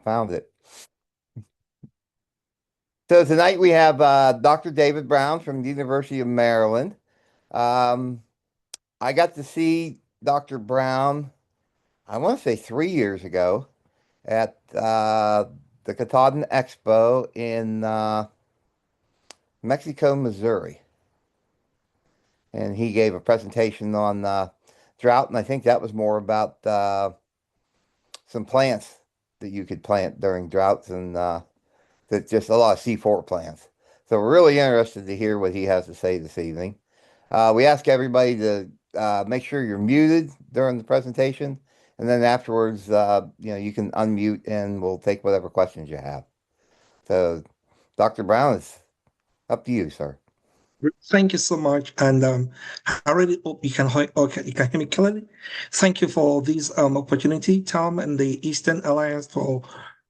found it. So tonight we have Dr. David Brown from the University of Maryland. Um, I got to see Dr. Brown, I want to say 3 years ago, at the Katahdin Expo in Mexico, Missouri. And he gave a presentation on drought, and I think that was more about some plants that you could plant during droughts and that just a lot of C4 plants. So we're really interested to hear what he has to say this evening. We ask everybody to make sure you're muted during the presentation, and then afterwards, you can unmute and we'll take whatever questions you have. So, Dr. Brown, it's up to you, sir. Thank you so much, and I really hope you can hear me clearly. Thank you for this opportunity, Tom, and the Eastern Alliance for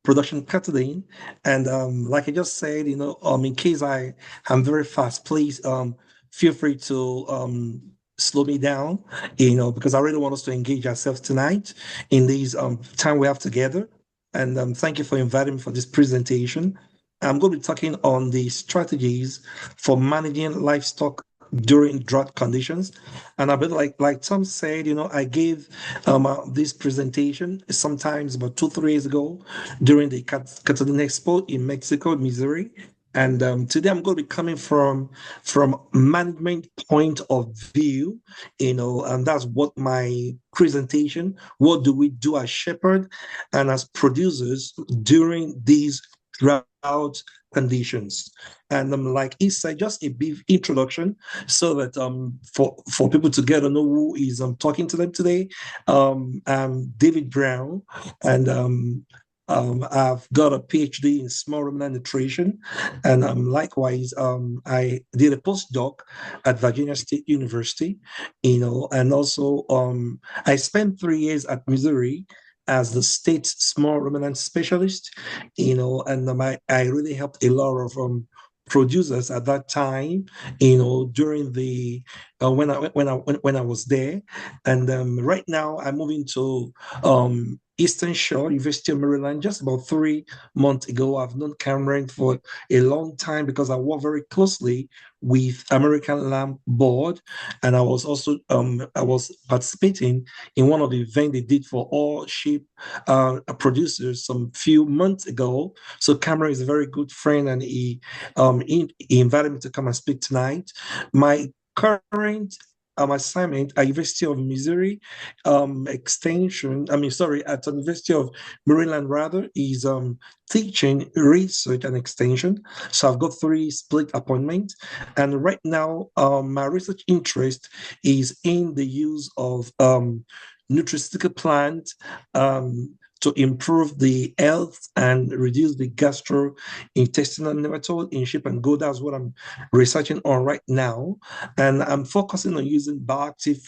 Production Katahdin. And like I just said, in case I am very fast, please feel free to slow me down, because I really want us to engage ourselves tonight in this time we have together. And thank you for inviting me for this presentation. I'm going to be talking on the strategies for managing livestock during drought conditions. And a bit like Tom said, I gave this presentation sometimes about 2, 3 years ago during the Katahdin Expo in Mexico, Missouri. And today I'm going to be coming from management point of view, and that's what my presentation. What do we do as shepherd and as producers during these drought conditions? And like he said, just a brief introduction so that for people to get to know who is talking to them today. I'm David Brown, and I've got a PhD in small ruminant nutrition, and likewise I did a postdoc at Virginia State University, and also I spent 3 years at Missouri as the state small ruminant specialist, and I really helped a lot of producers at that time, during the when I was there. And right now I'm moving to Eastern Shore, University of Maryland, just about 3 months ago. I've known Cameron for a long time because I work very closely with American Lamb Board, and I was also I was participating in one of the events they did for all sheep producers some few months ago. So Cameron is a very good friend, and he invited me to come and speak tonight. My current assignment at University of Missouri extension, sorry, at the University of Maryland rather, is teaching research and extension. So I've got 3 split appointments. And right now, my research interest is in the use of nutraceutical plants to improve the health and reduce the gastrointestinal nematode in sheep and goat. That's what I'm researching on right now. And I'm focusing on using bioactive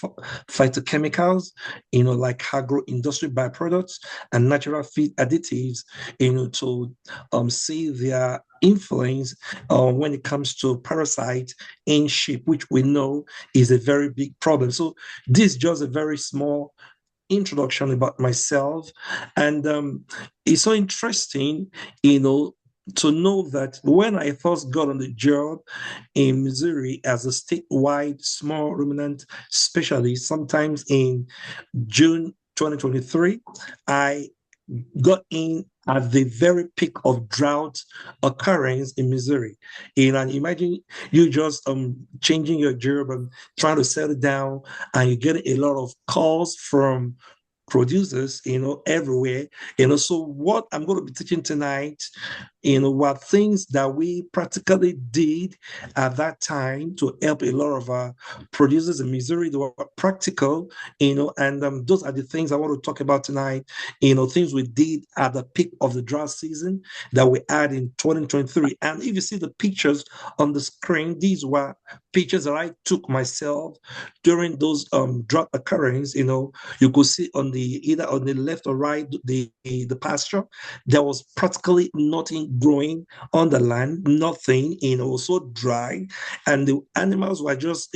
phytochemicals, like agro-industry byproducts and natural feed additives, to see their influence when it comes to parasites in sheep, which we know is a very big problem. So this is just a very small introduction about myself. And it's so interesting, to know that when I first got on the job in Missouri as a statewide small ruminant specialist, sometimes in June 2023, I got in at the very peak of drought occurrence in Missouri. And imagine you just changing your job and trying to settle down, and you get a lot of calls from producers, everywhere. So what I'm going to be teaching tonight, were things that we practically did at that time to help a lot of our producers in Missouri. They were practical, and those are the things I want to talk about tonight. Things we did at the peak of the drought season that we had in 2023. And if you see the pictures on the screen, these were pictures that I took myself during those drought occurrence. You could see on either on the left or right, the pasture, there was practically nothing growing on the land, nothing, so dry, and the animals were just,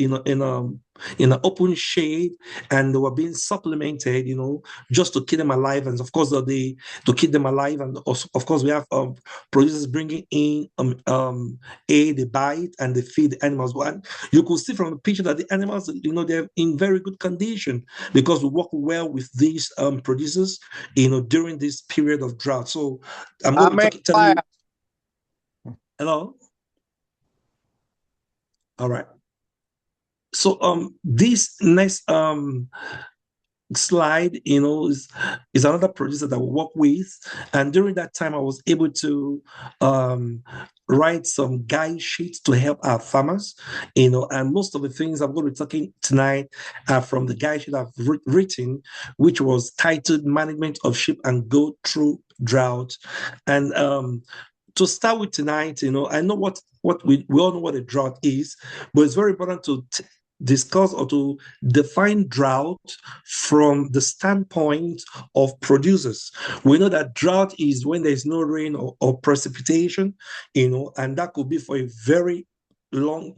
in an open shade, and they were being supplemented, just to keep them alive. And of course, to keep them alive. And also, of course, we have producers bringing in they buy it and they feed the animals. But you could see from the picture that the animals, they're in very good condition because we work well with these producers, during this period of drought. So I'm going How to be many telling you. Hello. All right. So this next slide, is another producer that we work with. And during that time, I was able to write some guide sheets to help our farmers, and most of the things I'm going to be talking tonight are from the guide sheet I've written, which was titled Management of Sheep and Goat Through Drought. And to start with tonight, I know what we all know what a drought is, but it's very important to discuss or to define drought from the standpoint of producers. We know that drought is when there's no rain or precipitation, and that could be for a very long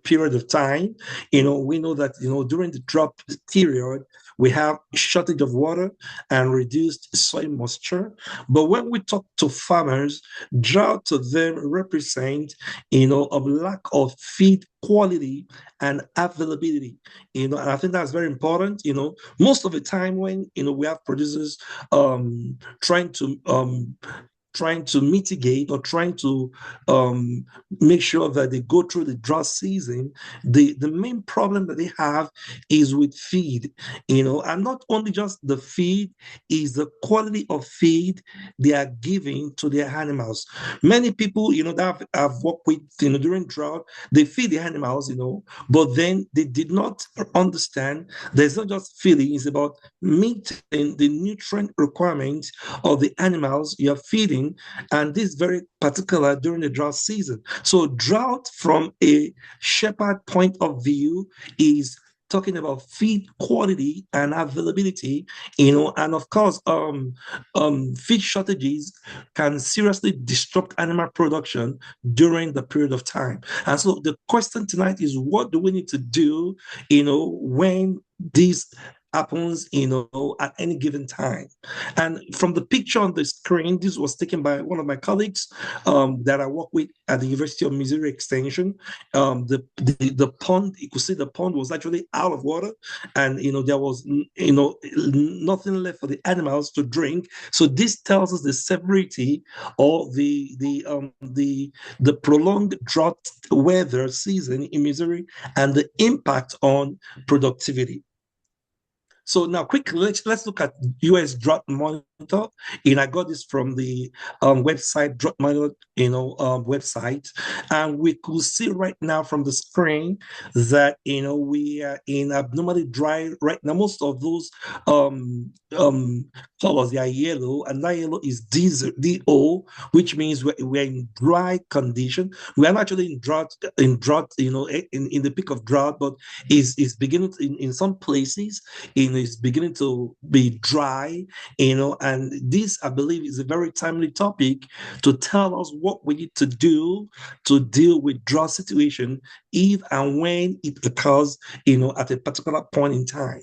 period of time. We know that, during the drought period, we have shortage of water and reduced soil moisture. But when we talk to farmers, drought to them represent, a lack of feed quality and availability. And I think that's very important. Most of the time when, we have producers trying to mitigate or trying to make sure that they go through the drought season, the main problem that they have is with feed, and not only just the feed, is the quality of feed they are giving to their animals. Many people, that I've worked with, during drought, they feed the animals, but then they did not understand there's not just feeding, it's about meeting the nutrient requirements of the animals you're feeding, and this very particular during the drought season. So drought from a shepherd point of view is talking about feed quality and availability, and of course, feed shortages can seriously disrupt animal production during the period of time. And so the question tonight is, what do we need to do, when these happens, at any given time? And from the picture on the screen, this was taken by one of my colleagues that I work with at the University of Missouri Extension. The pond, you could see the pond was actually out of water, and there was nothing left for the animals to drink. So this tells us the severity of the prolonged drought weather season in Missouri and the impact on productivity. So now quickly, let's look at US Drought Monitor. I got this from the website, Drought Monitor, website. And we could see right now from the screen that, we are in abnormally dry right now. Most of those colors, they are yellow, and that yellow is DO, which means we're in dry condition. We are actually in drought, in the peak of drought, but is beginning in some places, is beginning to be dry, and this, I believe, is a very timely topic to tell us what we need to do to deal with drought situation if and when it occurs, at a particular point in time.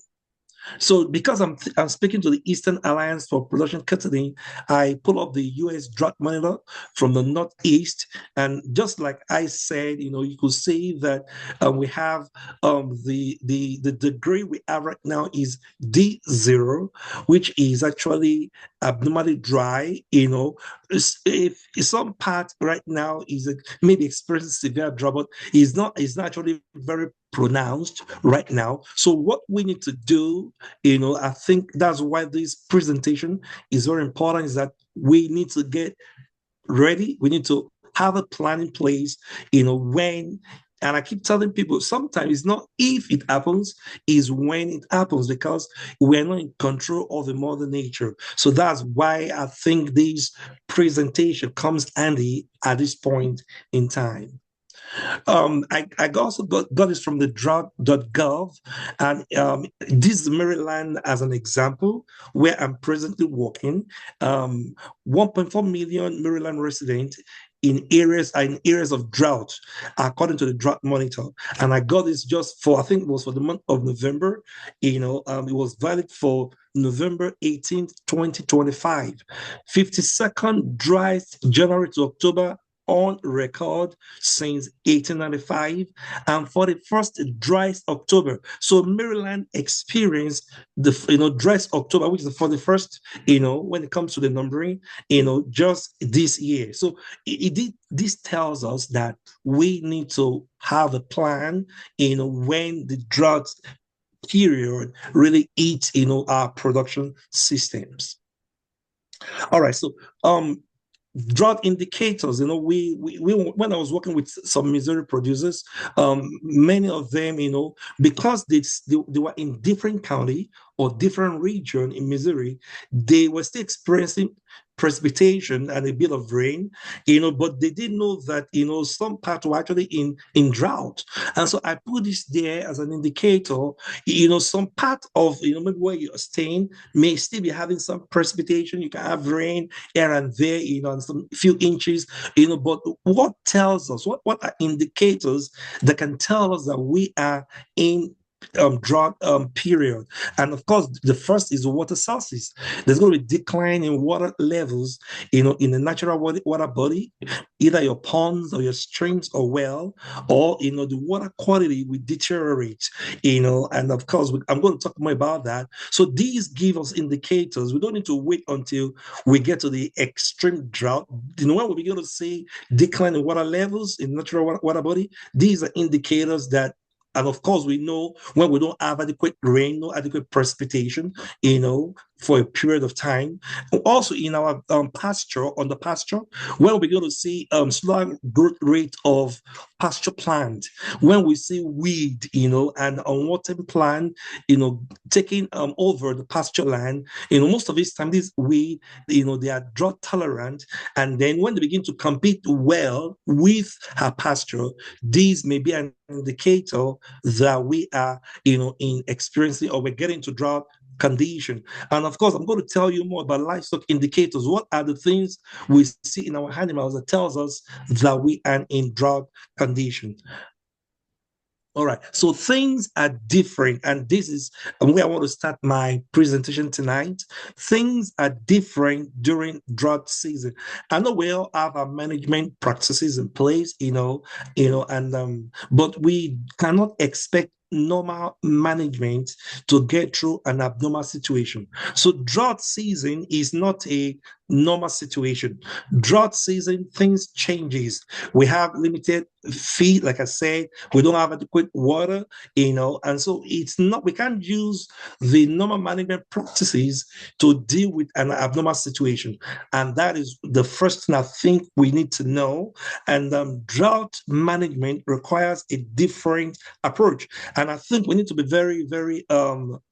So because I'm speaking to the Eastern Alliance for Production Katahdin, I pull up the U.S. Drought Monitor from the Northeast, and just like I said, you could see that we have the degree we have right now is D0, which is actually abnormally dry. If some part right now is maybe experiencing severe drought, but it's not actually very pronounced right now. So what we need to do, I think that's why this presentation is very important, is that we need to get ready. We need to have a plan in place, when, and I keep telling people, sometimes it's not if it happens, is when it happens, because we're not in control of the mother nature. So that's why I think this presentation comes handy at this point in time. I also got this from the drought.gov, and this is Maryland as an example where I'm presently working. 1.4 million Maryland residents in areas of drought, according to the drought monitor. And I got this just for, I think it was for the month of November. It was valid for November 18th, 2025. 52nd driest January to October on record since 1895, and for the first driest October. So Maryland experienced the driest October, which is the 41st, when it comes to the numbering, just this year. So this tells us that we need to have a plan, when the drought period really eats, our production systems. All right, so drought indicators. We when I was working with some Missouri producers, many of them, because they were in different county or different region in Missouri, they were still experiencing precipitation and a bit of rain, but they didn't know that, some parts were actually in drought. And so I put this there as an indicator. Some part of, maybe where you're staying may still be having some precipitation. You can have rain here and there, and some few inches, but what tells us, what are indicators that can tell us that we are in drought period? And of course, the first is the water sources. There's going to be decline in water levels, in the natural water body, either your ponds or your streams or well, or the water quality will deteriorate, and of course I'm going to talk more about that. So these give us indicators. We don't need to wait until we get to the extreme drought. When we begin to see decline in water levels in natural water body, these are indicators that. And of course, we know when we don't have adequate rain, no adequate precipitation, for a period of time. Also, in our pasture, on the pasture, when we're going to see slow growth rate of pasture plant, when we see weed, and unwanted plant, taking over the pasture land, most of this time, these weed, they are drought tolerant. And then when they begin to compete well with our pasture, these may be an indicator that we are, in experiencing, or we're getting to drought condition. And of course, I'm going to tell you more about livestock indicators. What are the things we see in our animals that tells us that we are in drought condition? All right, so things are different, and this is where I want to start my presentation tonight. Things are different during drought season. I know we all have our management practices in place, and but we cannot expect normal management to get through an abnormal situation. So drought season is not a normal situation. Drought season, things changes. We have limited feed, like I said, we don't have adequate water, and so it's not, we can't use the normal management practices to deal with an abnormal situation. And that is the first thing I think we need to know. And drought management requires a different approach. And I think we need to be very, very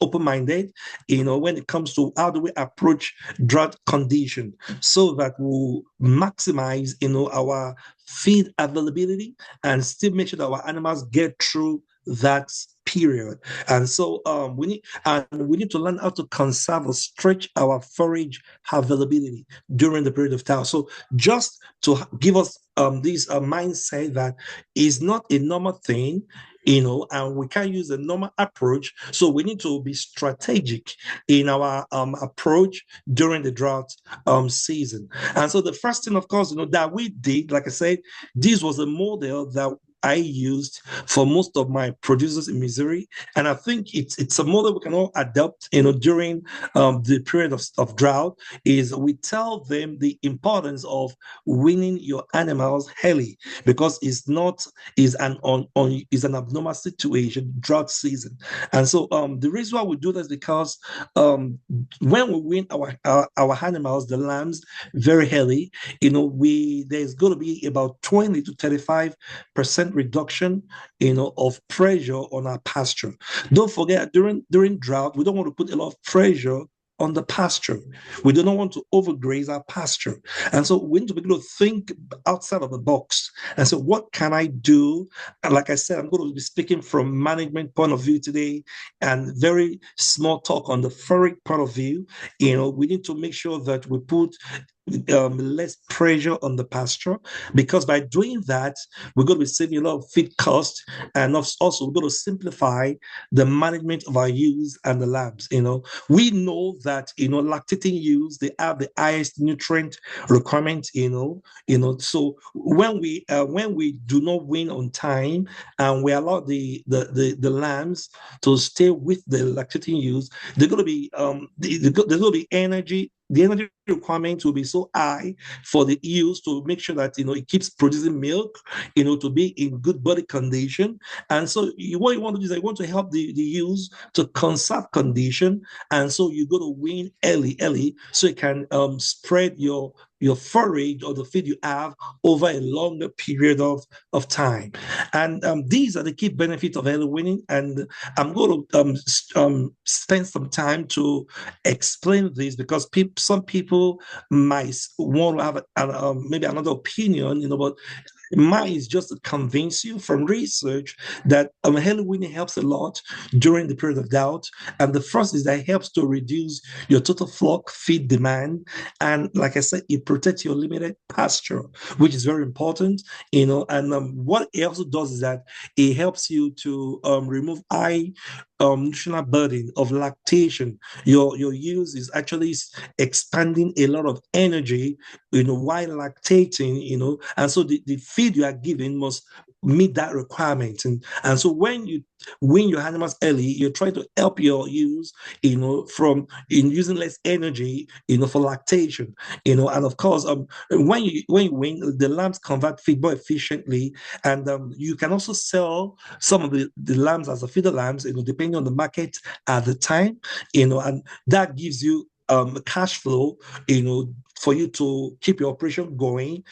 open-minded, when it comes to how do we approach drought condition, so that we'll maximize, our feed availability and still make sure that our animals get through that period. And so we need to learn how to conserve or stretch our forage availability during the period of time. So just to give us this mindset that is not a normal thing, and we can't use a normal approach. So we need to be strategic in our approach during the drought season. And so the first thing, of course, that we did, like I said, this was a model that I used for most of my producers in Missouri, and I think it's a model we can all adopt. During the period of drought, is we tell them the importance of weaning your animals early, because it's not is an is an abnormal situation, drought season. And so the reason why we do this is because when we wean our animals, the lambs, very early, there's going to be about 20 to 35% reduction, of pressure on our pasture. Don't forget, during drought, we don't want to put a lot of pressure on the pasture. We do not want to overgraze our pasture. And so we need to be able to think outside of the box. And so what can I do? And like I said, I'm going to be speaking from management point of view today, and very small talk on the forage point of view. We need to make sure that we put less pressure on the pasture, because by doing that, we're going to be saving a lot of feed costs, and also we're going to simplify the management of our ewes and the lambs. We know that lactating ewes, they have the highest nutrient requirement. So when we do not wean on time, and we allow the lambs to stay with the lactating ewes, they're going to be there's going to be energy. The energy requirement will be so high for the ewes to make sure that it keeps producing milk, to be in good body condition. And so what you want to do is you want to help the ewes to conserve condition. And so you go to wean early, so you can spread your forage or the feed you have over a longer period of time. And these are the key benefits of early weaning. And I'm going to spend some time to explain this, because some people might want to have maybe another opinion, but mine is just to convince you from research that early weaning helps a lot during the period of doubt. And the first is that it helps to reduce your total flock feed demand. And like I said, it protects your limited pasture, which is very important. And what it also does is that it helps you to remove high nutritional burden of lactation. Your use is actually expanding a lot of energy, while lactating, and so the feed you are giving must meet that requirement. And so when you wean your animals early, you try to help your use, from in using less energy, for lactation, and of course, when you wean, the lambs convert feed more efficiently, and you can also sell some of the lambs as a feeder lambs, depending on the market at the time, and that gives you cash flow, for you to keep your operation going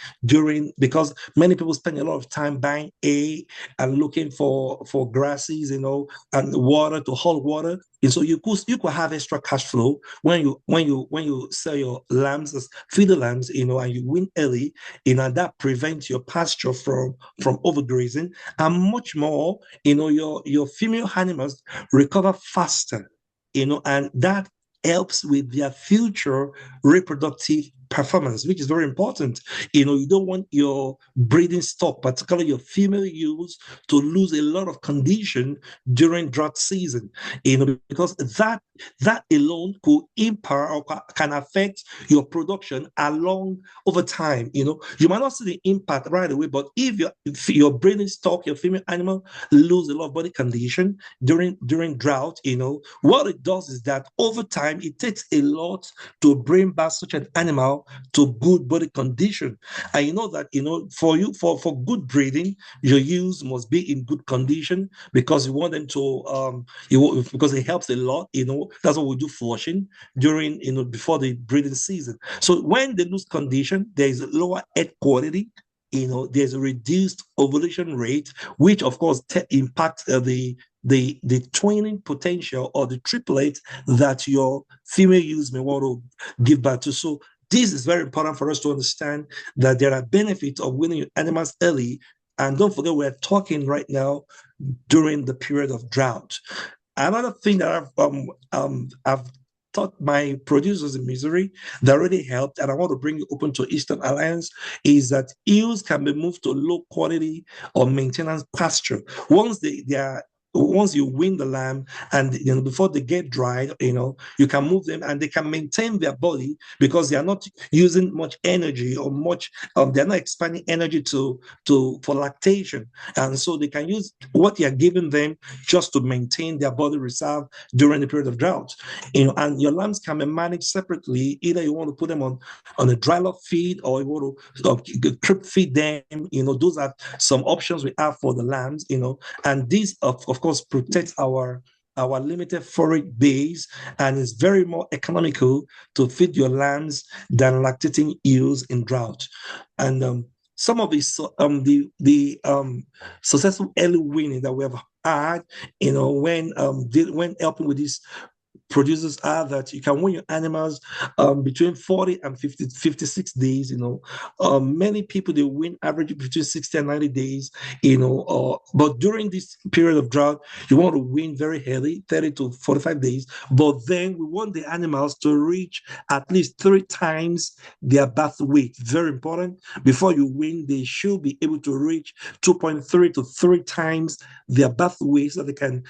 because many people spend a lot of time buying hay and looking for grasses, and water to hold water. And so you could have extra cash flow when you sell your lambs as feeder lambs, and you win early, and that prevents your pasture from overgrazing, and much more. Your female animals recover faster, and that helps with their future reproductive performance, which is very important. You don't want your breeding stock, particularly your female ewes, to lose a lot of condition during drought season, because that alone could impair or can affect your production along over time. You might not see the impact right away, but if your breeding stock, your female animal, lose a lot of body condition during drought, what it does is that over time it takes a lot to bring back such an animal to good body condition. And you know that, for good breeding, your ewes must be in good condition, because you want them to because it helps a lot. That's what we do flushing during, before the breeding season. So when they lose condition, there is a lower egg quality. There's a reduced ovulation rate, which of course impacts the twinning potential or the triplet that your female ewes may want to give birth to. So this is very important for us to understand that there are benefits of weaning animals early. And don't forget, we're talking right now during the period of drought. Another thing that I've taught my producers in Missouri that really helped, and I want to bring you open to Eastern Alliance, is that ewes can be moved to low quality or maintenance pasture once they are once you win the lamb, and before they get dried, you can move them and they can maintain their body, because they are not using much energy or much they're not expanding energy for lactation, and so they can use what you are giving them just to maintain their body reserve during the period of drought. And your lambs can be managed separately. Either you want to put them on a dry lot feed, or you want to crib feed them. Those are some options we have for the lambs. And these of course protect our limited forage base, and is very more economical to feed your lambs than lactating ewes in drought. And some of the successful early winning that we have had, when helping with this producers are that you can wean your animals between 40 and 50, 56 days. Many people they wean average between 60 and 90 days. But during this period of drought, you want to wean very early, 30 to 45 days. But then we want the animals to reach at least 3 times their birth weight. Very important. Before you wean, they should be able to reach 2.3 to 3 times their birth weight so that they can,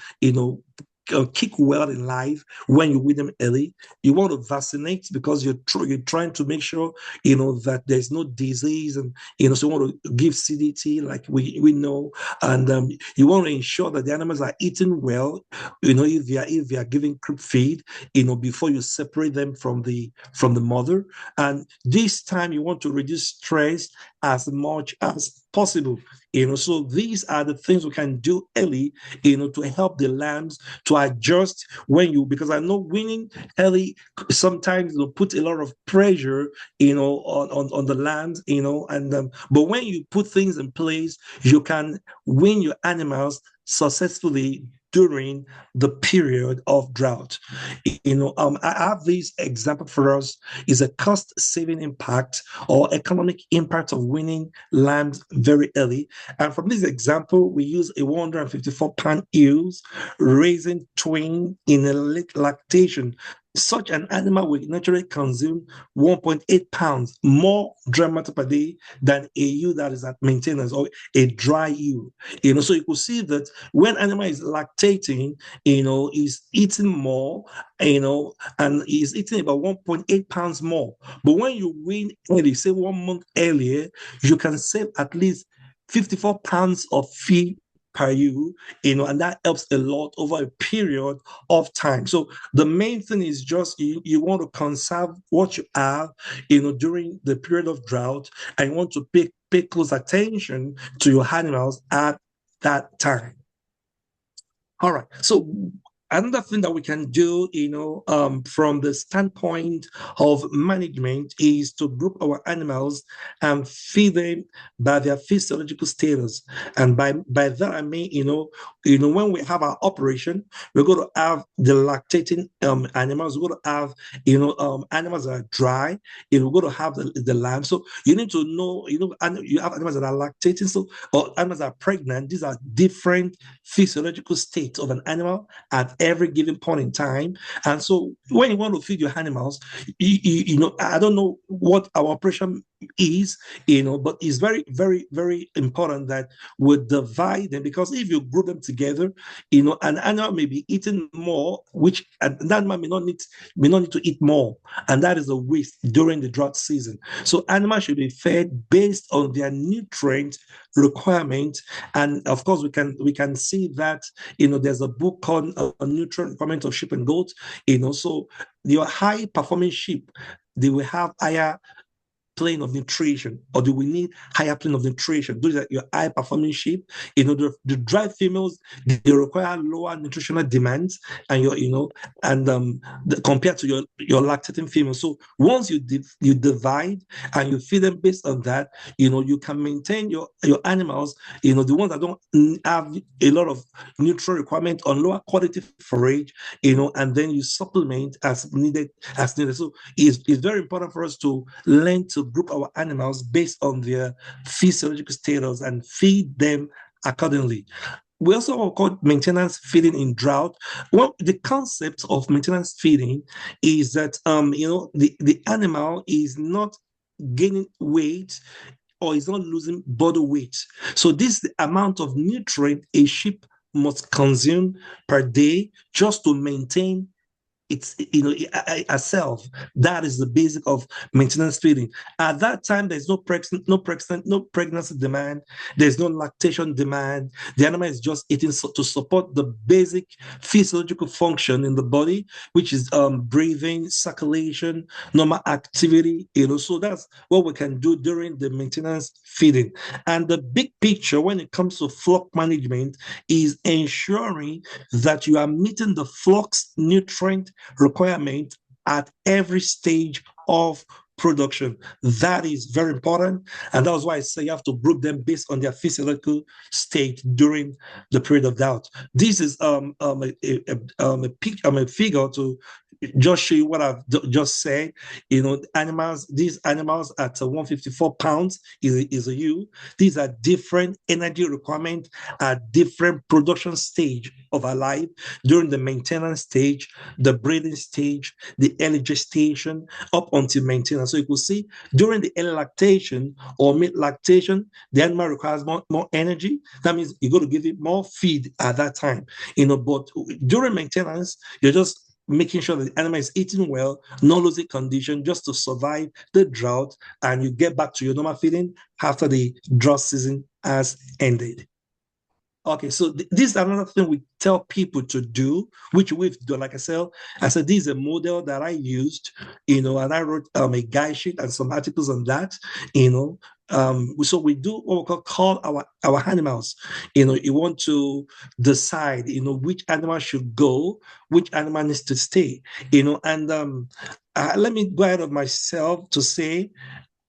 kick well in life when you wean them early. You want to vaccinate because you're trying to make sure that there's no disease, and so you want to give CDT like we know, and you want to ensure that the animals are eating well. If they are giving crib feed, before you separate them from the mother, and this time you want to reduce stress as much as possible. So these are the things we can do early, to help the lambs to adjust because I know weaning early sometimes put a lot of pressure, on the lambs, and but when you put things in place, you can wean your animals successfully during the period of drought. I have this example for us is a cost saving impact or economic impact of weaning lambs very early. And from this example, we use a 154-pound ewes raising twin in a late lactation. Such an animal will naturally consume 1.8 pounds more dry matter per day than a ewe that is at maintenance or a dry ewe. So you could see that when animal is lactating, is eating more, and is eating about 1.8 pounds more. But when you wean early, say 1 month earlier, you can save at least 54 pounds of feed per ewe, and that helps a lot over a period of time. So the main thing is just you want to conserve what you have, during the period of drought, and you want to pay close attention to your animals at that time. All right. So another thing that we can do, from the standpoint of management is to group our animals and feed them by their physiological status. And by that I mean, when we have our operation, we're going to have the lactating animals. We're going to have, animals that are dry. We're going to have the lamb. So you need to know, and you have animals that are lactating, or animals that are pregnant. These are different physiological states of an animal at every given point in time. And so when you want to feed your animals, I don't know what our operation is, but it's very, very, very important that we divide them, because if you group them together, an animal may be eating more, which an animal may not need to eat more, and that is a waste during the drought season. So animals should be fed based on their nutrient requirement, and of course we can see that there's a book called Nutrient Requirement of Sheep and Goats. So your high performing sheep, they will have higher plane of nutrition, or do we need higher plane of nutrition? Those are your high performing sheep. The dry females, they require lower nutritional demands, and compared to your lactating females. So once you divide and you feed them based on that, you can maintain your animals, the ones that don't have a lot of nutrient requirement on lower quality forage, and then you supplement as needed. So it's very important for us to learn to group our animals based on their physiological status and feed them accordingly. We also call maintenance feeding in drought. Well, the concept of maintenance feeding is that the animal is not gaining weight or is not losing body weight. So this is the amount of nutrient a sheep must consume per day just to maintain it's herself. That is the basic of maintenance feeding. At that time, there's no pregnancy demand. There's no lactation demand. The animal is just eating to support the basic physiological function in the body, which is breathing, circulation, normal activity. So that's what we can do during the maintenance feeding. And the big picture when it comes to flock management is ensuring that you are meeting the flock's nutrient requirement at every stage of production. That is very important. And that's why I say you have to group them based on their physiological state during the period of doubt. This is a figure to just show you what I've just said. Animals, these animals at 154 pounds is a ewe. These are different energy requirement at different production stage of our life during the maintenance stage, the breeding stage, the early gestation, up until maintenance. So you could see during the early lactation or mid lactation, the animal requires more energy. That means you got to give it more feed at that time. But during maintenance, you're just making sure that the animal is eating well, not losing condition, just to survive the drought, and you get back to your normal feeding after the drought season has ended. Okay, so this is another thing we tell people to do, which we've done. Like I said, this is a model that I used, and I wrote a guide sheet and some articles on that, so we do what we call our animals. You want to decide, which animal should go, which animal needs to stay, and let me go ahead of myself to say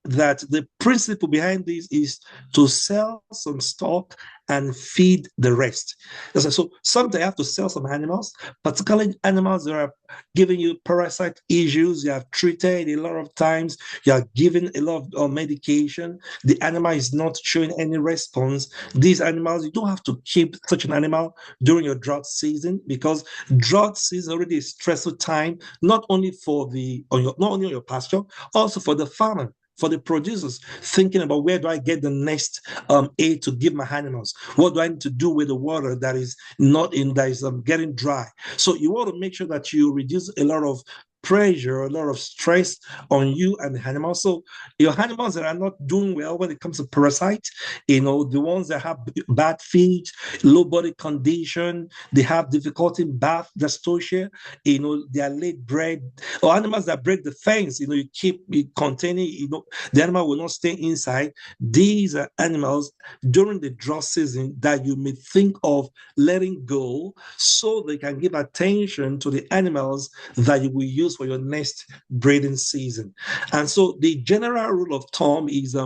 that the principle behind this is to sell some stock and feed the rest. So sometimes you have to sell some animals, particularly animals that are giving you parasite issues. You have treated a lot of times, you are giving a lot of medication. The animal is not showing any response. These animals, you don't have to keep such an animal during your drought season, because drought season already is stressful time, not only not only on your pasture, also for the farmer, for the producers, thinking about where do I get the next aid to give my animals? What do I need to do with the water that is not in that is getting dry? So you want to make sure that you reduce a lot of pressure, a lot of stress on you and the animals. So your animals that are not doing well when it comes to parasite, the ones that have bad feet, low body condition, they have difficulty in bath, dystocia, they are late bred, or animals that break the fence, you keep it containing, the animal will not stay inside. These are animals during the drought season that you may think of letting go, so they can give attention to the animals that you will use for your next breeding season. And so the general rule of thumb is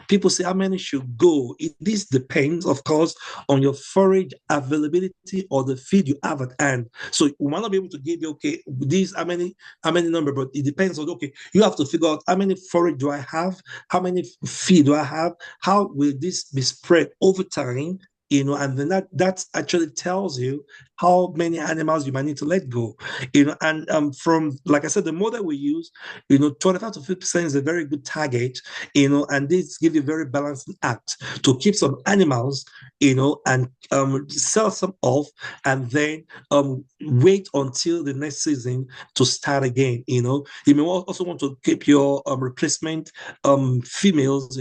people say how many should go. This depends, of course, on your forage availability or the feed you have at hand. So we might not be able to give you, okay, these how many number, but it depends on, okay, you have to figure out how many forage do I have, how many feed do I have, how will this be spread over time, and then that actually tells you how many animals you might need to let go, and from, like I said, the model we use, 25 to 50% is a very good target, and this gives you a very balanced act to keep some animals, and sell some off, and then wait until the next season to start again. You may also want to keep your replacement females,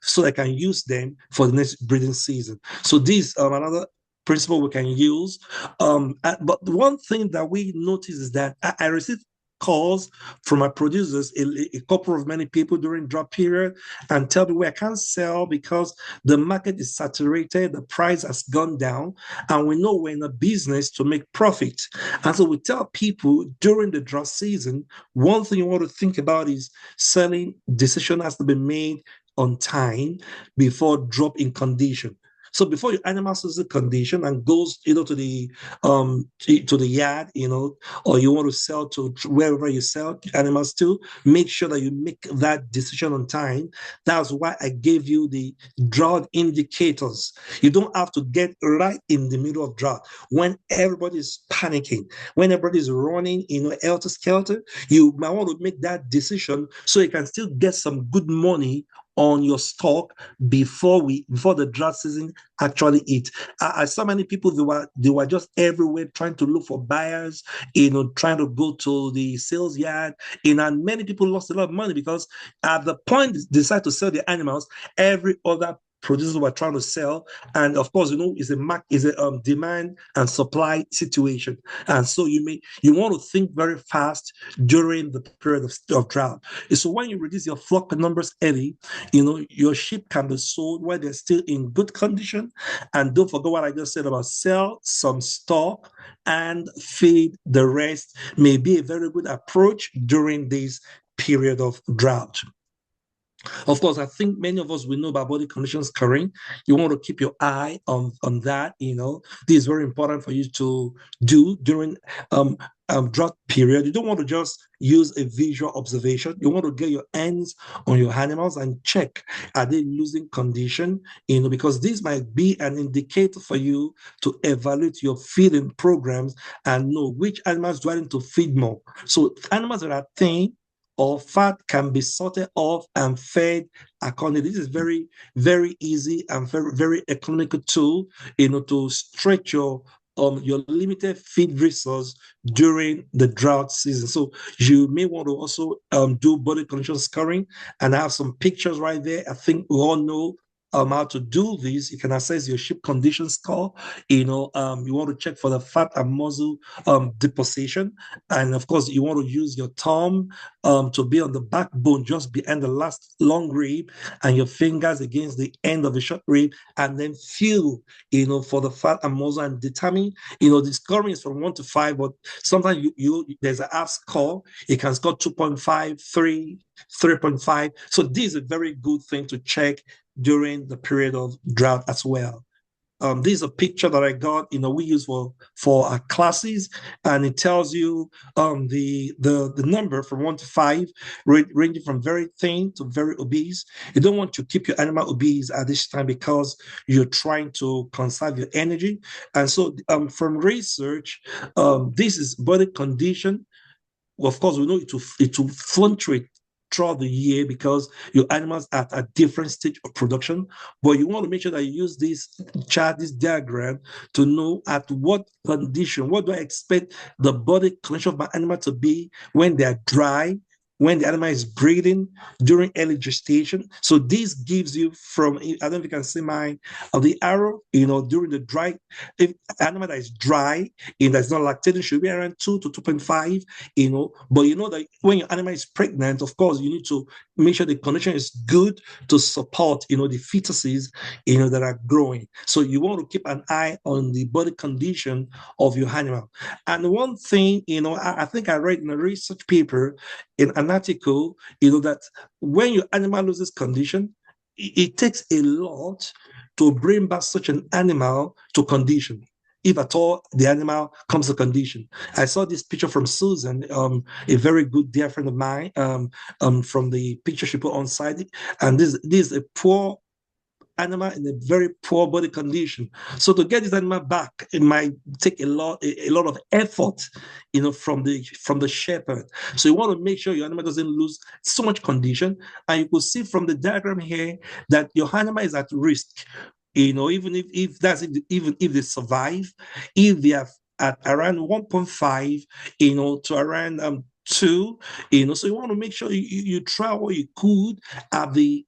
so I can use them for the next breeding season. So this another principle we can use. But one thing that we notice is that I received calls from our producers, a couple of many people during drought period, and tell me, well, I can't sell because the market is saturated, the price has gone down, and we know we're in a business to make profit. And so we tell people during the drought season, one thing you want to think about is selling decision has to be made on time before drop in condition. So before your animal sees the condition and goes, to the yard, or you want to sell to wherever you sell animals to, make sure that you make that decision on time. That's why I gave you the drought indicators. You don't have to get right in the middle of drought when everybody is panicking, when everybody is running, helter skelter. You might want to make that decision so you can still get some good money on your stock before the drought season actually hit. I saw many people, they were just everywhere trying to look for buyers, trying to go to the sales yard, and many people lost a lot of money because at the point they decide to sell their animals, every other producers were trying to sell, and of course, it's a demand and supply situation, and so you want to think very fast during the period of drought. So when you reduce your flock numbers early, your sheep can be sold while they're still in good condition, and don't forget what I just said about sell some stock and feed the rest. May be a very good approach during this period of drought. Of course, I think many of us will know about body condition scoring. You want to keep your eye on that. This is very important for you to do during um, drought period. You don't want to just use a visual observation. You want to get your hands on your animals and check, are they losing condition? Because this might be an indicator for you to evaluate your feeding programs and know which animals do I need to feed more. So animals that are thin or fat can be sorted off and fed accordingly. This is very, very easy and very, very economical tool, to stretch your limited feed resource during the drought season. So you may want to also do body condition scoring, and I have some pictures right there. I think we all know how to do this. You can assess your sheep condition score. You want to check for the fat and muscle deposition, and of course, you want to use your thumb to be on the backbone, just behind the last long rib, and your fingers against the end of the short rib, and then feel, for the fat and muscle, and determine, the scoring is from 1 to 5, but sometimes there's an half score. You can score 2.5, 3, 3.5. So this is a very good thing to check during the period of drought as well. This is a picture that I got, we use for our classes, and it tells you the number from 1 to 5, ranging from very thin to very obese. You don't want to keep your animal obese at this time because you're trying to conserve your energy. And so from research, this is body condition. Well, of course, we know it will fluctuate throughout the year because your animals are at a different stage of production. But you want to make sure that you use this chart, this diagram, to know at what condition, what do I expect the body condition of my animal to be when they're dry, when the animal is breeding, during early gestation. So this gives you from, I don't know if you can see the arrow, during the dry, if animal that is dry and that's not lactating should be around 2 to 2.5, but that when your animal is pregnant, of course, you need to make sure the condition is good to support, the fetuses, that are growing. So you want to keep an eye on the body condition of your animal. And one thing, I think I read in a research paper, in an article, that when your animal loses condition, it takes a lot to bring back such an animal to condition, if at all the animal comes to condition. I saw this picture from Susan, a very good dear friend of mine, from the picture she put on site. And this is a poor animal in a very poor body condition. So to get this animal back, it might take a lot of effort, from the shepherd. So you want to make sure your animal doesn't lose so much condition. And you could see from the diagram here that your animal is at risk. Even if they survive, if they are at around 1.5, to around 2, so you want to make sure you try what you could at the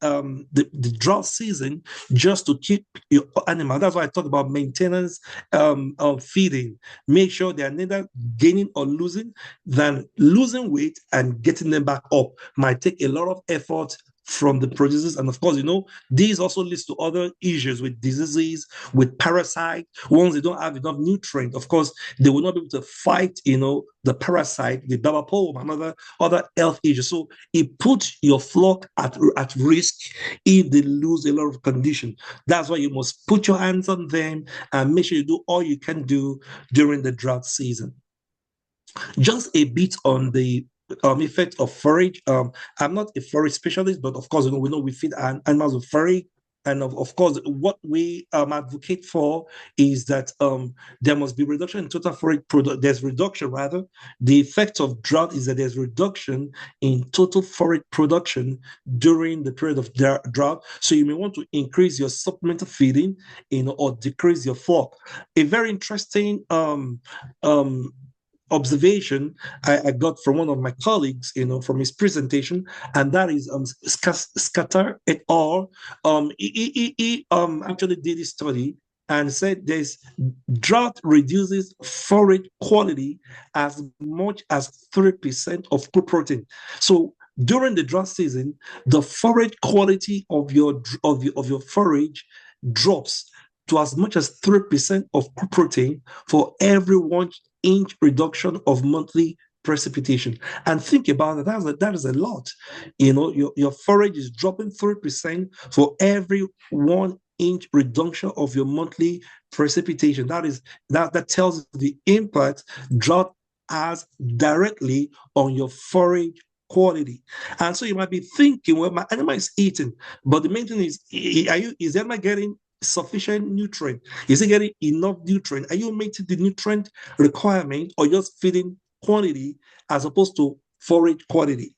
drought season, just to keep your animal. That's why I talk about maintenance of feeding. Make sure they are neither gaining or losing, than losing weight and getting them back up might take a lot of effort from the producers. And of course, these also leads to other issues with diseases, with parasite. Once they don't have enough nutrient, of course, they will not be able to fight, the parasite, the baba palm, and other health issues. So it puts your flock at risk if they lose a lot of condition. That's why you must put your hands on them and make sure you do all you can do during the drought season. Just a bit on the effect of forage. I'm not a forage specialist, but of course, we know we feed animals with forage. And of course, what we advocate for is that there must be reduction in total forage product. There's reduction, rather. The effect of drought is that there's reduction in total forage production during the period of drought. So you may want to increase your supplemental feeding, or decrease your flock. A very interesting observation I got from one of my colleagues, from his presentation, and that is Scatter et al. He actually did a study and said there's drought reduces forage quality as much as 3% of crop protein. So during the drought season, the forage quality of your forage drops to as much as 3% of crop protein for every 1 inch reduction of monthly precipitation. And think about it, that is a lot. Your forage is dropping 3% for every 1 inch reduction of your monthly precipitation. That tells the impact drought has directly on your forage quality. And so you might be thinking, well, my animal is eating, but the main thing is, is the animal getting sufficient nutrient? Is it getting enough nutrient? Are you meeting the nutrient requirement, or just feeding quantity as opposed to forage quality?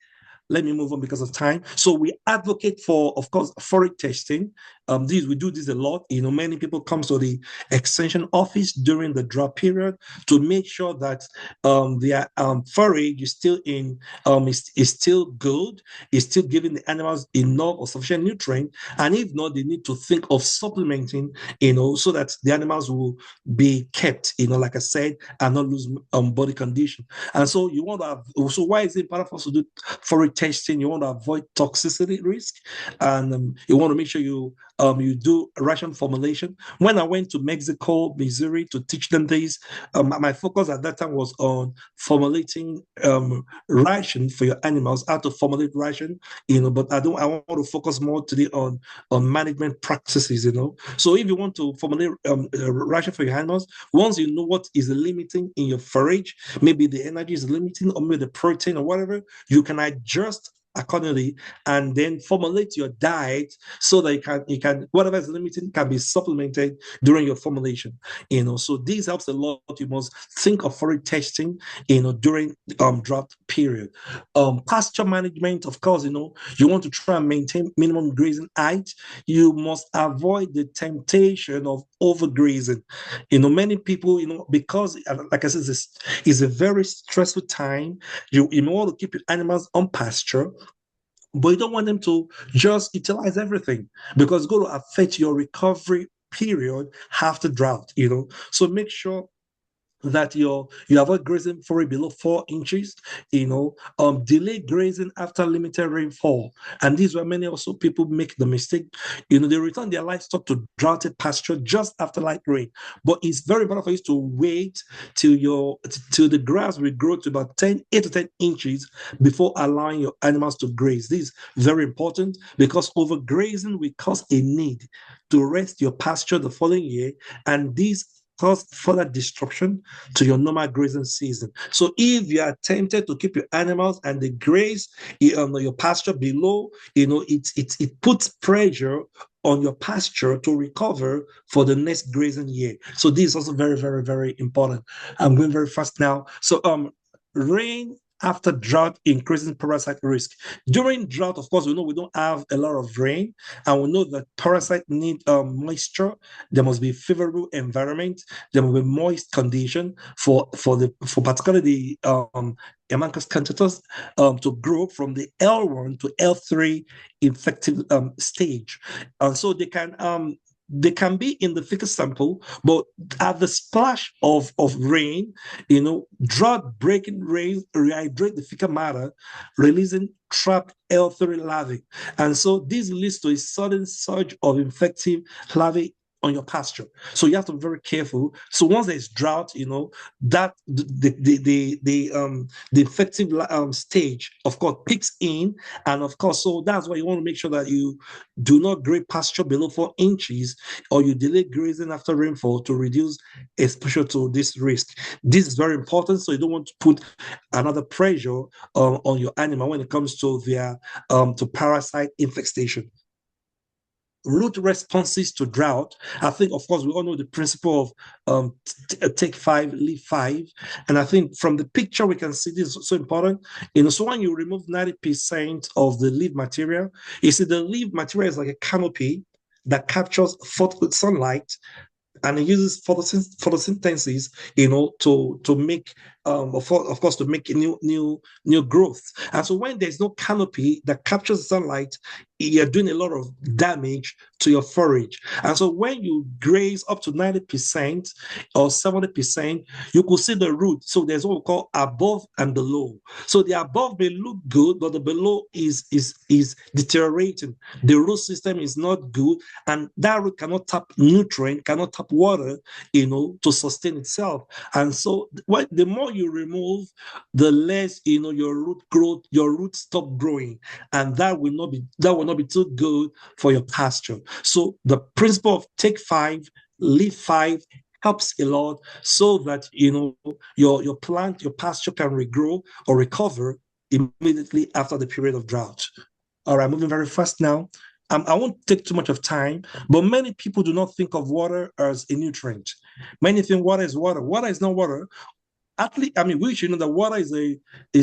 Let me move on because of time. So we advocate for, of course, forage testing. We do this a lot. Many people come to the extension office during the drought period to make sure that their forage is still is still good, is still giving the animals enough or sufficient nutrient. And if not, they need to think of supplementing, so that the animals will be kept, like I said, and not lose body condition. And so you want to have, so why is it important for us to do forage testing? You want to avoid toxicity risk, and you want to make sure you do ration formulation. When I went to Mexico, Missouri to teach them this, my focus at that time was on formulating ration for your animals, how to formulate ration, but I want to focus more today on management practices. So if you want to formulate ration for your animals, once you know what is limiting in your forage, maybe the energy is limiting, or maybe the protein or whatever, you can adjust accordingly, and then formulate your diet so that you can whatever is limiting can be supplemented during your formulation. So this helps a lot. You must think of forage testing, during drought period. Pasture management, of course, you want to try and maintain minimum grazing height. You must avoid the temptation of overgrazing. Many people, because like I said, this is a very stressful time. You want to keep your animals on pasture, but you don't want them to just utilize everything, because it's going to affect your recovery period after drought. So make sure that you avoid grazing for it below 4 inches. Delay grazing after limited rainfall, and this is where many also people make the mistake. They return their livestock to droughted pasture just after light rain, but it's very important for you to wait till the grass will grow to about 8 to 10 inches before allowing your animals to graze. This is very important, because overgrazing will cause a need to rest your pasture the following year, and this cause further disruption to your normal grazing season. So if you are tempted to keep your animals and they graze your pasture below, it puts pressure on your pasture to recover for the next grazing year. So this is also very, very, very important. I'm going very fast now. So rain after drought increasing parasite risk. During drought, of course, we know we don't have a lot of rain, and we know that parasite need moisture. There must be favorable environment. There must be moist condition for particularly the Emancus cantatus to grow from the L1 to L3 infective stage, and so they can be in the fecal sample, but at the splash of rain, drought breaking rain rehydrate the fecal matter, releasing trapped L3 larvae. And so this leads to a sudden surge of infective larvae on your pasture. So you have to be very careful. So once there's drought, that the infective stage, of course, picks in, and of course, so that's why you want to make sure that you do not graze pasture below 4 inches, or you delay grazing after rainfall to reduce exposure to this risk. This is very important, so you don't want to put another pressure on your animal when it comes to their to parasite infestation. Root responses to drought. I think, of course, we all know the principle of take 5, leave 5. And I think from the picture, we can see this is so important. So when you remove 90% of the leaf material, you see the leaf material is like a canopy that captures sunlight, and it uses photosynthesis, to make, of course, to make new growth. And so when there's no canopy that captures sunlight, you're doing a lot of damage to your forage. And so when you graze up to 90% or 70%, you could see the root. So there's what we call above and below. So the above may look good, but the below is deteriorating. The root system is not good, and that root cannot tap nutrient, cannot tap water, to sustain itself. And so the more you remove, the less your root growth, your roots stop growing, and that will not be too good for your pasture. So the principle of take five, leave five helps a lot, so that your plant, your pasture can regrow or recover immediately after the period of drought. All right, moving very fast now. I won't take too much of time, but many people do not think of water as a nutrient. Many think water is water. Water is not water. Actually, I mean, we should know that water is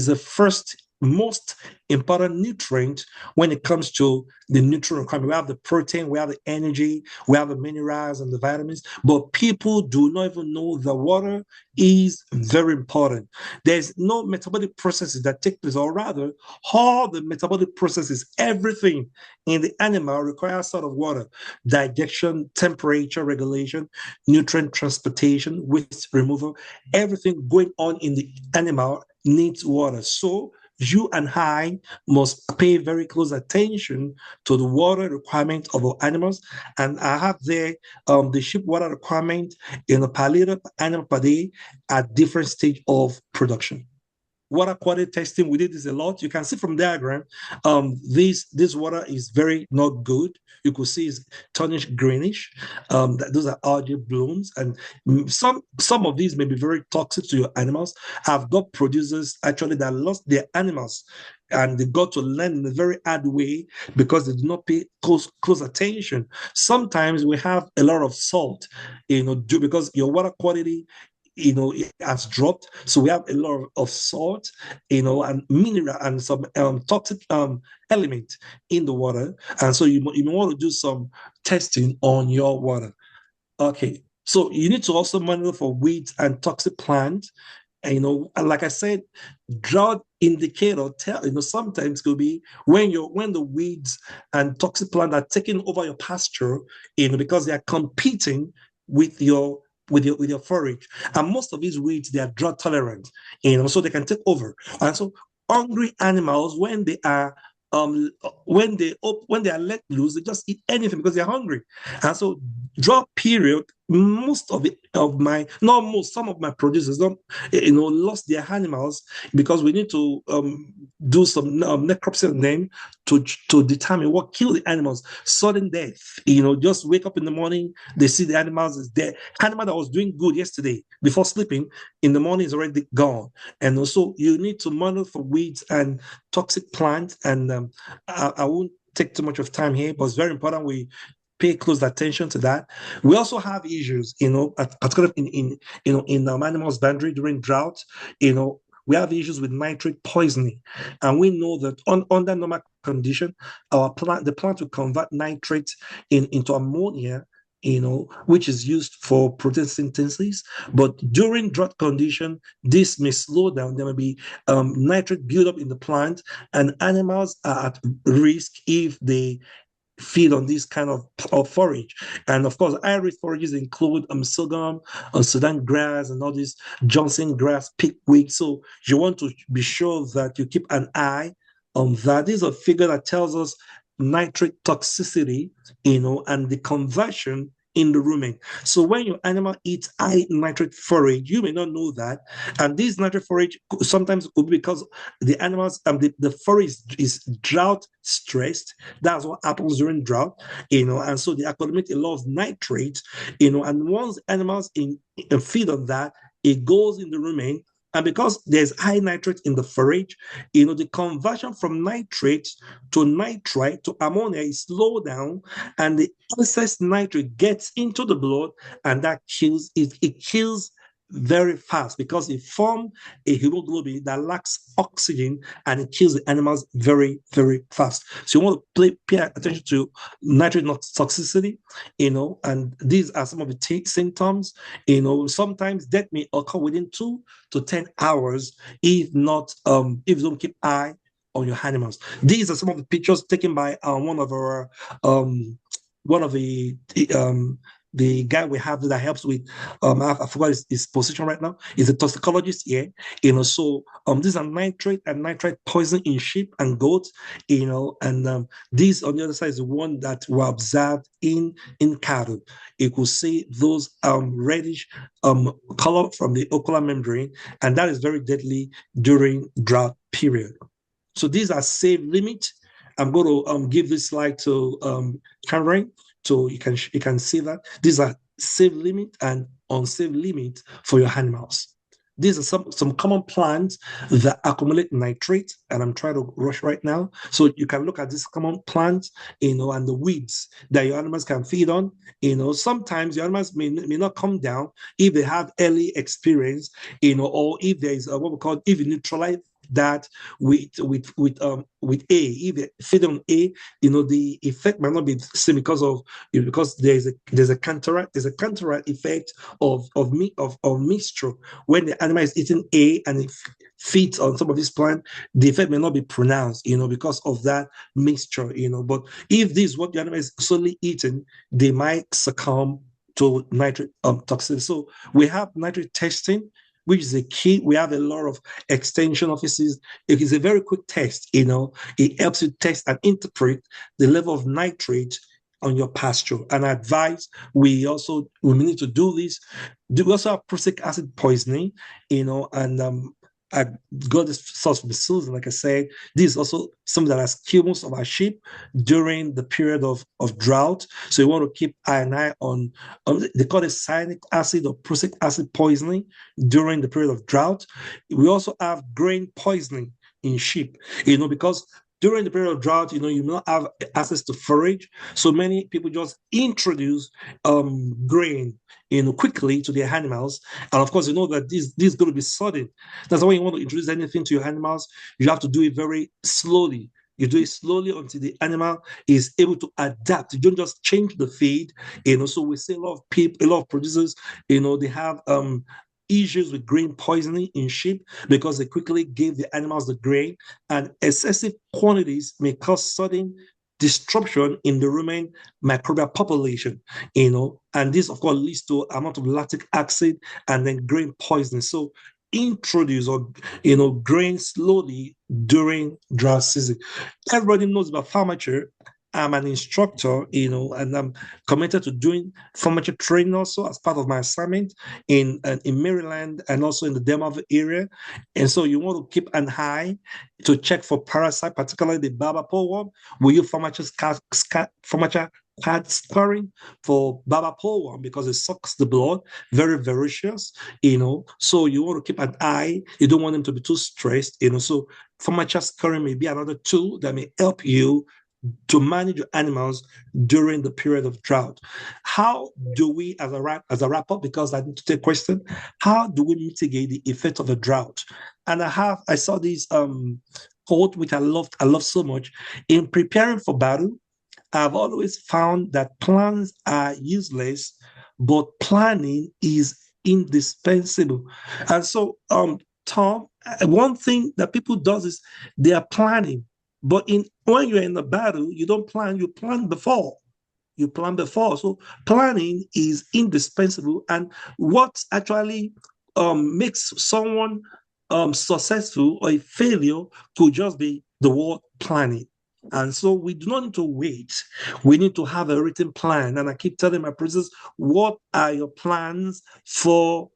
the first most important nutrient when it comes to the nutrient requirement. We have the protein, we have the energy, we have the minerals and the vitamins, but people do not even know that water is very important. There's no metabolic processes that take place, or rather, all the metabolic processes, everything in the animal requires sort of water: digestion, temperature regulation, nutrient transportation, waste removal. Everything going on in the animal needs water. So you and I must pay very close attention to the water requirement of our animals. And I have there the sheep water requirement in a per liter per animal per day at different stage of production. Water quality testing, we did this a lot. You can see from diagram, this water is very not good. You could see it's turnish greenish. Those are algae blooms, and some of these may be very toxic to your animals. I've got producers actually that lost their animals, and they got to learn in a very hard way because they do not pay close attention. Sometimes we have a lot of salt, because your water quality it has dropped. So we have a lot of salt, and mineral and some toxic element in the water. And so you may want to do some testing on your water. Okay. So you need to also monitor for weeds and toxic plants. And, and like I said, drought indicator sometimes could be when the weeds and toxic plants are taking over your pasture, because they are competing with your forage. And most of these weeds, they are drought tolerant, so they can take over. And so hungry animals, when they are when they are let loose, they just eat anything because they're hungry. And so drought period, most of it of my not most some of my producers don't lost their animals, because we need to do some necropsy on them to determine what killed the animals. Sudden death, just wake up in the morning, they see the animals is dead. Animal that was doing good yesterday before sleeping, in the morning is already gone. And also you need to monitor for weeds and toxic plants. And I won't take too much of time here, but it's very important we pay close attention to that. We also have issues, particularly in animals boundary during drought. We have issues with nitrate poisoning, and we know that under normal condition, the plant will convert nitrate into ammonia, which is used for protein synthesis. But during drought condition, this may slow down. There may be nitrate buildup in the plant, and animals are at risk if they feed on this kind of forage. And of course, high-risk forages include sorghum, Sudan grass, and all this Johnson grass, pickweed. So you want to be sure that you keep an eye on that. This is a figure that tells us nitrate toxicity, and the conversion in the rumen. So when your animal eats high nitrate forage, you may not know that. And this nitrate forage sometimes could be because the animals, the forage is drought stressed. That's what happens during drought, and so they accumulate a lot of nitrate, and once animals feed on that, it goes in the rumen. And because there's high nitrate in the forage, the conversion from nitrate to nitrite to ammonia is slowed down, and the excess nitrate gets into the blood, and that kills it. It kills very fast because it forms a hemoglobin that lacks oxygen, and it kills the animals very, very fast. So you want to pay attention to nitrate toxicity, and these are some of the symptoms. Sometimes death may occur within 2 to 10 hours if not if you don't keep eye on your animals. These are some of the pictures taken by one of the the guy we have that helps with I forgot his position right now. He's a toxicologist here. So these are nitrate and nitrite poison in sheep and goats. And this on the other side is the one that were observed in cattle. You could see those reddish color from the ocular membrane, and that is very deadly during drought period. So these are safe limits. I'm going to give this slide to Karen, so you can see that these are safe limit and unsafe limit for your animals. These are some common plants that accumulate nitrate, and I'm trying to rush right now. So you can look at these common plants, and the weeds that your animals can feed on. Sometimes your animals may not come down if they have early experience, or if there is what we call, if you neutralize that with A. If they feed on A, the effect might not be the same because there's a counteract effect of mixture. When the animal is eating A and it feeds on some of this plant, the effect may not be pronounced, because of that mixture, But if this is what the animal is solely eating, they might succumb to nitrate toxicity. So we have nitrate testing, which is a key. We have a lot of extension offices. It is a very quick test. It helps you test and interpret the level of nitrate on your pasture. And I advise we need to do this. We also have prussic acid poisoning, and I got this source from Susan. Like I said, this is also something that has killed most of our sheep during the period of drought. So you want to keep an eye on, they call it cyanic acid or prussic acid poisoning during the period of drought. We also have grain poisoning in sheep, because during the period of drought, you may not have access to forage. So many people just introduce grain, quickly to their animals. And of course, you know that this is going to be sudden. That's why you want to introduce anything to your animals, you have to do it very slowly. You do it slowly until the animal is able to adapt. You don't just change the feed. So we see a lot of people, a lot of producers, they have issues with grain poisoning in sheep because they quickly give the animals the grain, and excessive quantities may cause sudden disruption in the rumen microbial population, and this of course leads to amount of lactic acid and then grain poisoning. So introduce or grain slowly during drought season. Everybody knows about farmature. I'm an instructor, and I'm committed to doing formature training also as part of my assignment in Maryland and also in the Delmarva area. And so you want to keep an eye to check for parasite, particularly the Baba poleworm. We use formature card scoring for Baba poleworm because it sucks the blood, very voracious, So you want to keep an eye. You don't want them to be too stressed, So formature scoring may be another tool that may help you to manage your animals during the period of drought. How do we, as a wrap up, because I need to take a question, how do we mitigate the effect of a drought? And I saw this quote which I love so much. In preparing for battle, I've always found that plans are useless, but planning is indispensable. And so, Tom, one thing that people does is they are planning, but when you're in the battle, you don't plan. You plan before. You plan before. So planning is indispensable. And what actually makes someone successful or a failure could just be the word planning. And so we do not need to wait. We need to have a written plan. And I keep telling my prisoners, what are your plans for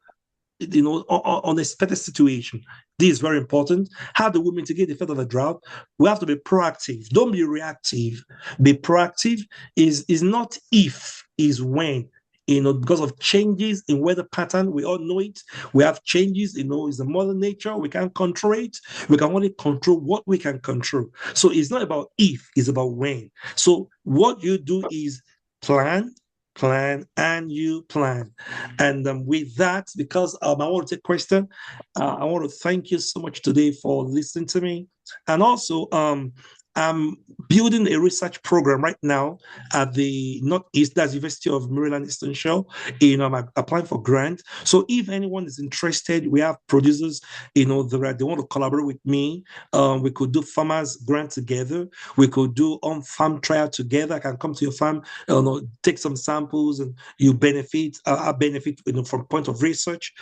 unexpected situation? This is very important. How do we mitigate the effect of a drought? We have to be proactive. Don't be reactive. Be proactive is not if, is when. Because of changes in weather pattern, we all know it. We have changes, it's the mother nature. We can't control it. We can only control what we can control. So it's not about if, it's about when. So what you do is plan, and you plan. And with that, because I want to take question, I want to thank you so much today for listening to me. And also, I'm building a research program right now at the Northeast, that's University of Maryland Eastern Shore. I'm applying for grant. So if anyone is interested, we have producers, they want to collaborate with me. We could do farmers grant together. We could do on-farm trial together. I can come to your farm, take some samples, and you benefit. I benefit, from point of research.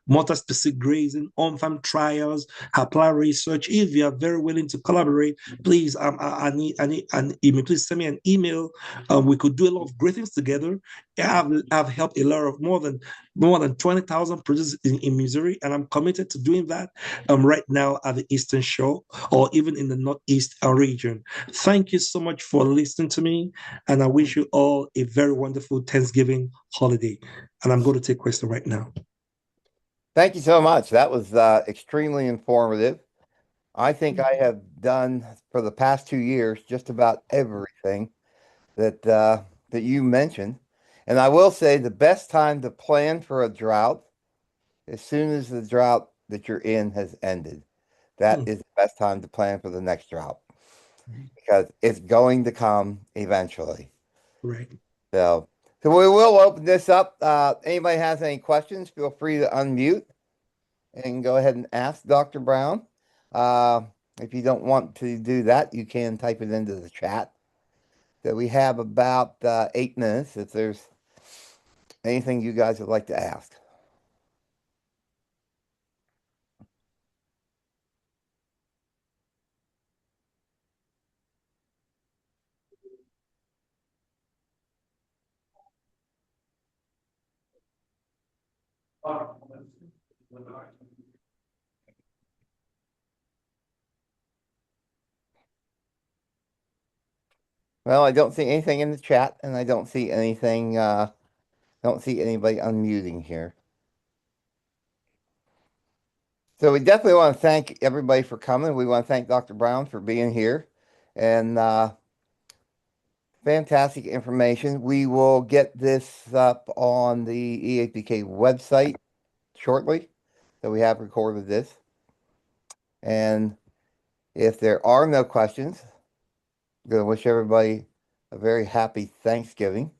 Multi-specific grazing, on-farm trials, apply research. If you are very willing to collaborate, please, please send me an email. We could do a lot of great things together. I've helped a lot of more than 20,000 producers in Missouri, and I'm committed to doing that right now at the Eastern Shore or even in the Northeast region. Thank you so much for listening to me, and I wish you all a very wonderful Thanksgiving holiday. And I'm going to take questions right now. Thank you so much. That was extremely informative. I think I have done for the past 2 years just about everything that you mentioned. And I will say the best time to plan for a drought as soon as the drought that you're in has ended. That is the best time to plan for the next drought because it's going to come eventually. Right. So we will open this up. Anybody has any questions, feel free to unmute and go ahead and ask Dr. Brown. If you don't want to do that, you can type it into the chat. So we have about 8 minutes if there's anything you guys would like to ask. Well, I don't see anything in the chat, and I don't see anything, don't see anybody unmuting here. So we definitely want to thank everybody for coming. We want to thank Dr. Brown for being here. And fantastic information. We will get this up on the EAPK website shortly. So we have recorded this. And if there are no questions, I'm going to wish everybody a very happy Thanksgiving.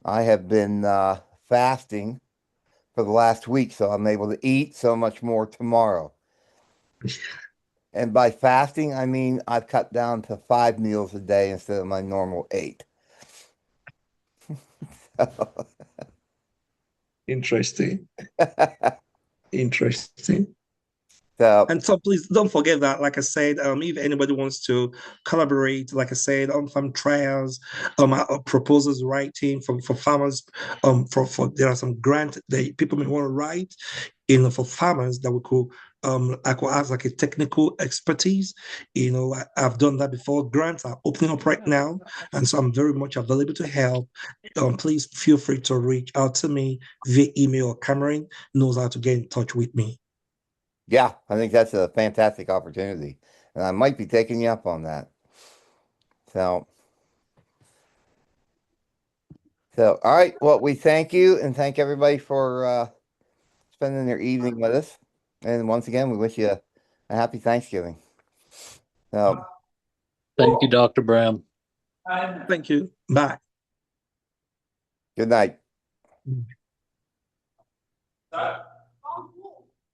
I have been fasting for the last week, so I'm able to eat so much more tomorrow. And by fasting, I mean I've cut down to 5 meals a day instead of my normal 8. Interesting. Interesting. So, And so please don't forget that, like I said, if anybody wants to collaborate, like I said, on farm trials, proposals writing for farmers, for there are some grants that people may want to write, for farmers that we could I could ask like a technical expertise. I've done that before. Grants are opening up right now, and so I'm very much available to help. Please feel free to reach out to me via email, or Cameron knows how to get in touch with me. yeah, I think that's a fantastic opportunity. And I might be taking you up on that. So, all right. Well, we thank you and thank everybody for spending their evening with us. And once again, we wish you a happy Thanksgiving. So, thank you, Dr. Brown. Thank you. Bye. good night.